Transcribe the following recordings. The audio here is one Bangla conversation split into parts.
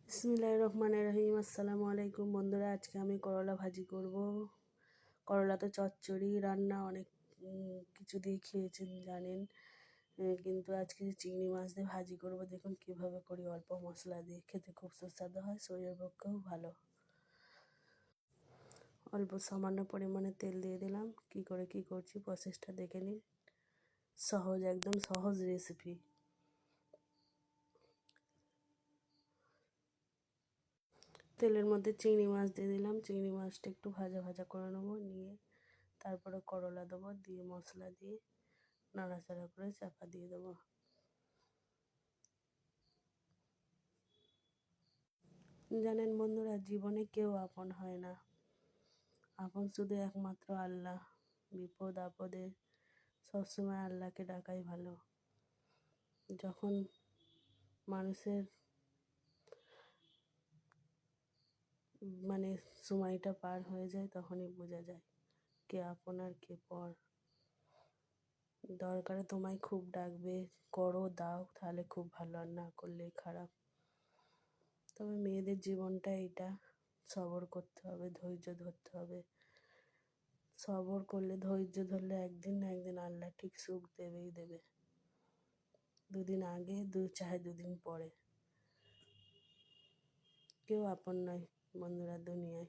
বিসমিল্লাহির রহমানির রহিম। আসসালামু আলাইকুম বন্ধুরা, আজকে আমি করলা ভাজি করব। করলা তো চচ্চড়ি রান্না অনেক কিছু দিয়ে খেয়েছেন জানেন, কিন্তু আজকে চিংড়ি মাছ দিয়ে ভাজি করব। দেখুন কিভাবে করি, অল্প মশলা দিয়ে, খেতে খুব সুস্বাদু হয়, শরীরের পক্ষেও ভালো। অল্প সামান্য পরিমাণে তেল দিয়ে দিলাম। কি করে কি করছি প্রসেসটা দেখে নিন। সহজ, একদম সহজ রেসিপি। তেলের মধ্যে চিংড়ি মাছ দিয়ে দিলাম। চিংড়ি মাছটা একটু ভাজা ভাজা করে নেবো, নিয়ে তারপরে করলা দেবো, দিয়ে মশলা দিয়ে নাড়াচাড়া করে চাপা দিয়ে দেবো। জানেন বন্ধুরা, জীবনে কেউ আপন হয় না, আপন শুধু একমাত্র আল্লাহ। বিপদ আপদে সবসময় আল্লাহকে ডাকাই ভালো। যখন মানুষের সময়টা পার হয়ে যায়, তখনই বোঝা যায় কে আপন আর কে পর। দরকারে তোমায় খুব ডাকবে, করো দাও, তাহলে খুব ভালো, আর না করলে খারাপ। তবে মেয়েদের জীবনটা এটা, সবর করতে হবে, ধৈর্য ধরতে হবে। সবর করলে, ধৈর্য ধরলে একদিন না একদিন আল্লাহ ঠিক সুখ দেবেই দেবে। দুদিন আগে চাহে দুদিন পরে। কেউ আপন নয় বন্ধুরা দুনিয়ায়।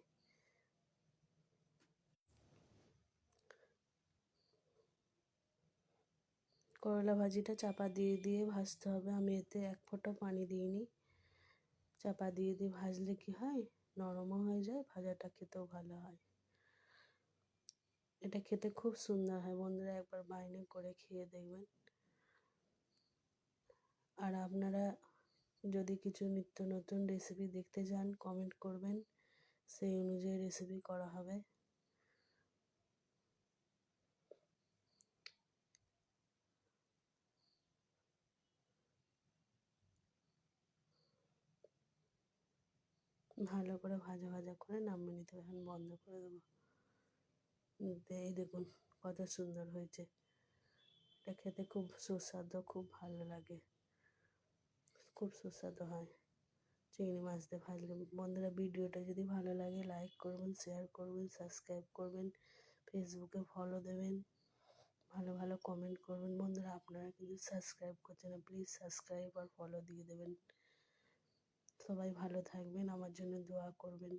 করলা ভাজিটা চাপা দিয়ে দিয়ে ভাজতে হবে। আমি এতে এক ফোঁটা পানি দিইনি। চাপা দিয়ে দিয়ে ভাজলে কি হয়, নরমও হয়ে যায়, ভাজাটা খেতেও ভালো হয়। এটা খেতে খুব সুন্দর হয় বন্ধুরা, একবার বানিয়ে করে খেয়ে দেখবেন। আর আপনারা যদি কিছু নিত্য নতুন রেসিপি দেখতে চান, কমেন্ট করবেন, সেই অনুযায়ী রেসিপি করা হবে। ভালো করে ভাজা ভাজা করে নামিয়ে নিতে হবে। এখন বন্ধ করে দেবো। এই দেখুন কত সুন্দর হয়েছে। এটা খেতে খুব সুস্বাদু, খুব ভালো লাগে, খুব সুস্বাদু হয় চিংড়ি মাছ দিয়ে ভাজলে। বন্ধুরা, ভিডিওটা যদি ভালো লাগে লাইক করবেন, শেয়ার করবেন, সাবস্ক্রাইব করবেন, ফেসবুকে ফলো দেবেন, ভালো ভালো কমেন্ট করবেন। বন্ধুরা, আপনারা কিন্তু সাবস্ক্রাইব করছেন না, প্লিজ সাবস্ক্রাইব আর ফলো দিয়ে দেবেন। সবাই ভালো থাকবেন, আমার জন্য দোয়া করবেন।